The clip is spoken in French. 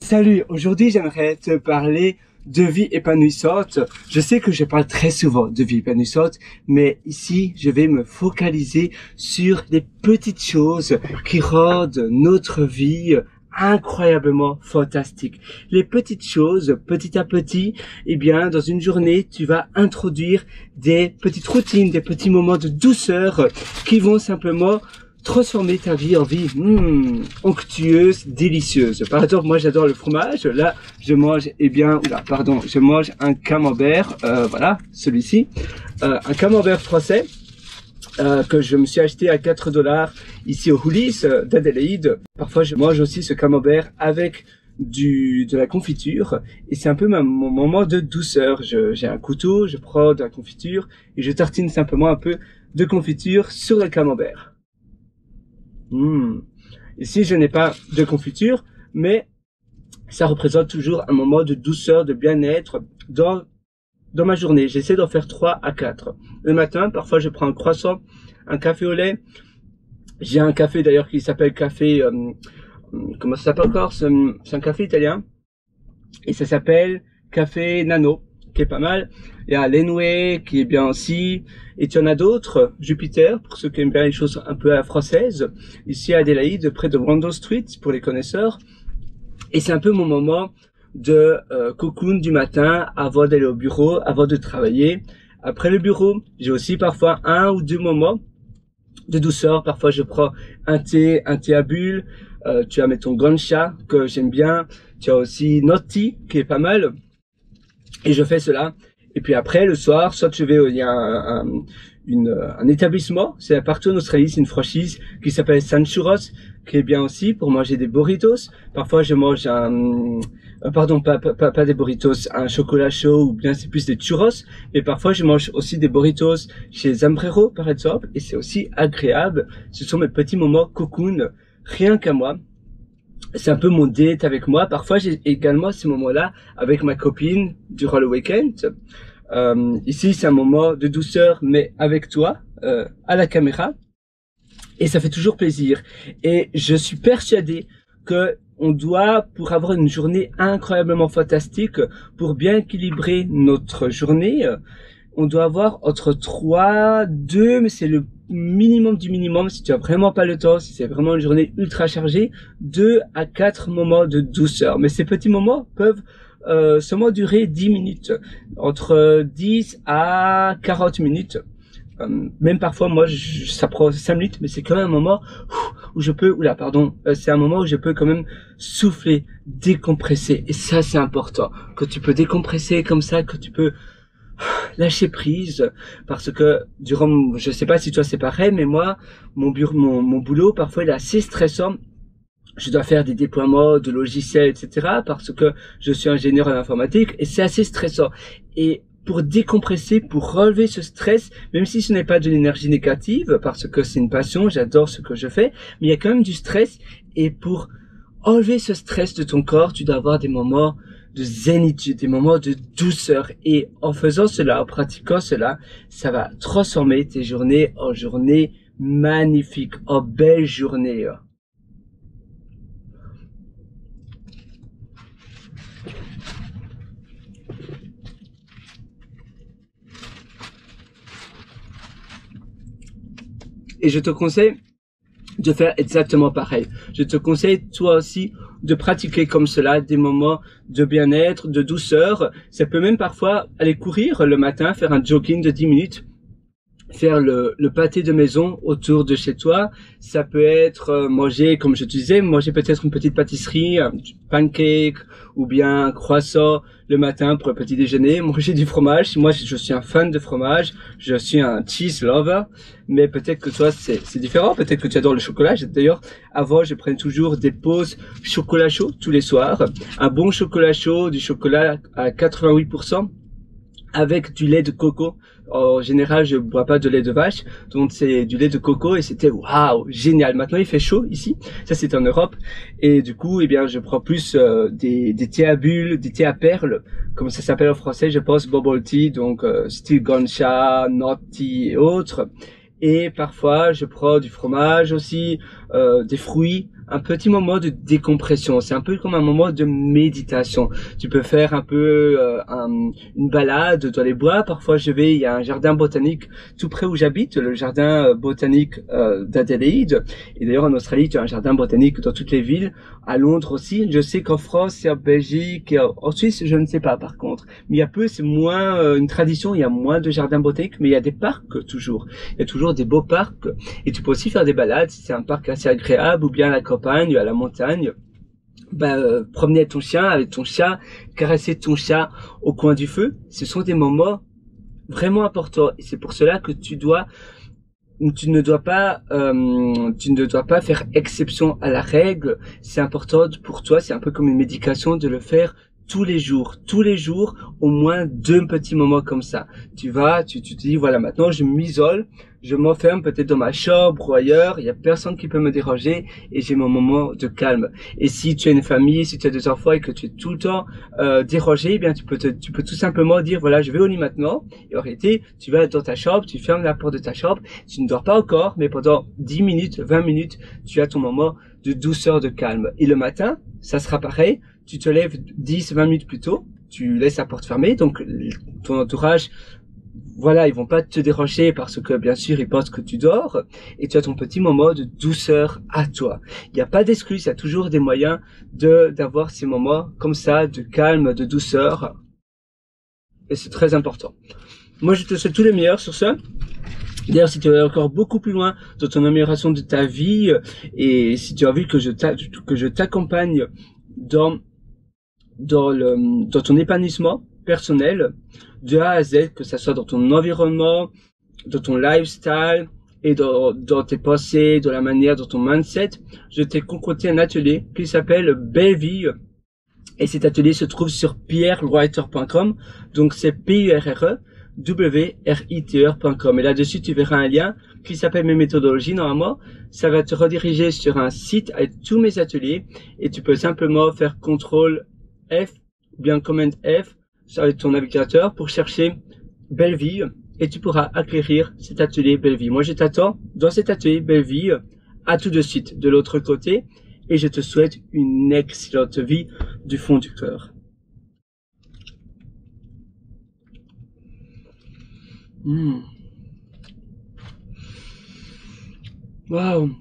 Salut, aujourd'hui j'aimerais te parler de vie épanouissante. Je sais que je parle très souvent de vie épanouissante, mais ici je vais me focaliser sur les petites choses qui rendent notre vie incroyablement fantastique. Les petites choses, petit à petit, eh bien, dans une journée, tu vas introduire des petites routines, des petits moments de douceur qui vont simplement transformer ta vie en vie onctueuse, délicieuse. Par exemple, moi j'adore le fromage. Là, je mange, je mange un camembert, voilà, celui-ci, un camembert français que je me suis acheté à 4 $, ici au Houlis d'Adélaïde. Parfois, je mange aussi ce camembert avec de la confiture, et c'est un peu mon moment de douceur. J'ai un couteau, je prends de la confiture et je tartine simplement un peu de confiture sur le camembert. Ici, je n'ai pas de confiture, mais ça représente toujours un moment de douceur, de bien-être dans ma journée. J'essaie d'en faire 3 à 4. Le matin, parfois, je prends un croissant, un café au lait. J'ai un café d'ailleurs qui s'appelle café, comment ça s'appelle encore? C'est un café italien. Et ça s'appelle café nano, qui est pas mal. Il y a l'Enway, qui est bien aussi. Et tu en as d'autres, Jupiter, pour ceux qui aiment bien les choses un peu à la française. Ici à Adélaïde, près de Randall Street, pour les connaisseurs. Et c'est un peu mon moment de cocoon du matin, avant d'aller au bureau, avant de travailler. Après le bureau, j'ai aussi parfois 1 ou 2 moments de douceur. Parfois, je prends un thé à bulles. Tu as, mettons, Gonsha, que j'aime bien. Tu as aussi Noti, qui est pas mal. Et je fais cela. Et puis après, le soir, soit je vais, il y a un établissement, c'est partout en Australie, c'est une franchise qui s'appelle San Churros, qui est bien aussi pour manger des burritos. Parfois, je mange pas des burritos, un chocolat chaud, ou bien c'est plus des churros. Mais parfois, je mange aussi des burritos chez Zambrero, par exemple, et c'est aussi agréable. Ce sont mes petits moments cocoon, rien qu'à moi. C'est un peu mon date avec moi. Parfois, j'ai également ces moments-là avec ma copine durant le week-end. Ici, c'est un moment de douceur, mais avec toi, à la caméra. Et ça fait toujours plaisir. Et je suis persuadé que on doit, pour avoir une journée incroyablement fantastique, pour bien équilibrer notre journée, on doit avoir entre 2, mais c'est le minimum du minimum, si tu as vraiment pas le temps, si c'est vraiment une journée ultra chargée, 2 à 4 moments de douceur. Mais ces petits moments peuvent seulement durer 10 minutes, entre 10 à 40 minutes. Même parfois, moi, ça prend 5 minutes, mais c'est quand même un moment où je peux, c'est un moment où je peux quand même souffler, décompresser. Et ça, c'est important. Que tu peux décompresser comme ça, que tu peux lâcher prise, parce que je sais pas si toi c'est pareil, mais moi, mon boulot, parfois, il est assez stressant. Je dois faire des déploiements de logiciels, etc., parce que je suis ingénieur en informatique, et c'est assez stressant. Et pour décompresser, pour relever ce stress, même si ce n'est pas de l'énergie négative, parce que c'est une passion, j'adore ce que je fais, mais il y a quand même du stress, et pour enlever ce stress de ton corps, tu dois avoir des moments de zénitude, des moments de douceur. Et en faisant cela, en pratiquant cela, ça va transformer tes journées en journées magnifiques, en belles journées. Et je te conseille de faire exactement pareil. Je te conseille toi aussi de pratiquer comme cela des moments de bien-être, de douceur. Ça peut même parfois aller courir le matin, faire un jogging de 10 minutes, faire le pâté de maison autour de chez toi. Ça peut être manger, comme je te disais, manger peut-être une petite pâtisserie, un pancake ou bien un croissant le matin pour le petit déjeuner, manger du fromage. Moi, je suis un fan de fromage, je suis un cheese lover, mais peut-être que toi, c'est différent. Peut-être que tu adores le chocolat. D'ailleurs, avant, je prenais toujours des pauses chocolat chaud tous les soirs. Un bon chocolat chaud, du chocolat à 88%. Avec du lait de coco. En général, je bois pas de lait de vache, donc c'est du lait de coco et c'était waouh, génial. Maintenant, il fait chaud ici. Ça, c'est en Europe. Et du coup, eh bien, je prends plus des thés à bulles, des thés à perles, comme ça s'appelle en français, je pense, bubble tea, donc style Gonsha, Noti et autres. Et parfois, je prends du fromage aussi, des fruits, un petit moment de décompression. C'est un peu comme un moment de méditation. Tu peux faire un peu une balade dans les bois. Parfois, il y a un jardin botanique tout près où j'habite, le jardin botanique d'Adélaïde. Et d'ailleurs, en Australie, tu as un jardin botanique dans toutes les villes. À Londres aussi. Je sais qu'en France et en Belgique et en Suisse, je ne sais pas par contre. Mais il y a peu, c'est moins une tradition. Il y a moins de jardins botaniques, mais il y a des parcs toujours. Il y a toujours des beaux parcs. Et tu peux aussi faire des balades si c'est un parc assez agréable ou bien à la campagne, à la montagne. Promener ton chien avec ton chat, caresser ton chat au coin du feu. Ce sont des moments vraiment importants. Et c'est pour cela que tu ne dois pas faire exception à la règle. C'est important pour toi. C'est un peu comme une médication de le faire tous les jours, au moins 2 petits moments comme ça. Tu te dis, voilà, maintenant je m'isole, je m'enferme peut-être dans ma chambre ou ailleurs, il y a personne qui peut me déranger et j'ai mon moment de calme. Et si tu as une famille, si tu as des enfants et que tu es tout le temps dérangé, eh bien tu peux tout simplement dire, voilà, je vais au lit maintenant. Et en réalité, tu vas dans ta chambre, tu fermes la porte de ta chambre, tu ne dors pas encore, mais pendant 10 minutes, 20 minutes, tu as ton moment de douceur, de calme. Et le matin, ça sera pareil. Tu te lèves 10, 20 minutes plus tôt, tu laisses la porte fermée, donc ton entourage, voilà, ils vont pas te déranger parce que bien sûr ils pensent que tu dors, et tu as ton petit moment de douceur à toi. Il n'y a pas d'excuse, il y a toujours des moyens d'avoir ces moments comme ça, de calme, de douceur, et c'est très important. Moi je te souhaite tous les meilleurs sur ça. D'ailleurs, si tu veux encore beaucoup plus loin dans ton amélioration de ta vie, et si tu as envie que je t'accompagne dans ton épanouissement personnel de A à Z, que ça soit dans ton environnement, dans ton lifestyle et dans tes pensées, dans la manière, dans ton mindset, je t'ai concocté un atelier qui s'appelle Belle Vie. Et cet atelier se trouve sur pierrewriter.com. Donc c'est PURREWRITER.com. Et là-dessus, tu verras un lien qui s'appelle mes méthodologies. Normalement, ça va te rediriger sur un site avec tous mes ateliers et tu peux simplement faire CTRL F ou bien Command F avec ton navigateur pour chercher Belle Vie et tu pourras acquérir cet atelier Belle Vie. Moi, je t'attends dans cet atelier Belle Vie. À tout de suite de l'autre côté et je te souhaite une excellente vie du fond du cœur. Waouh.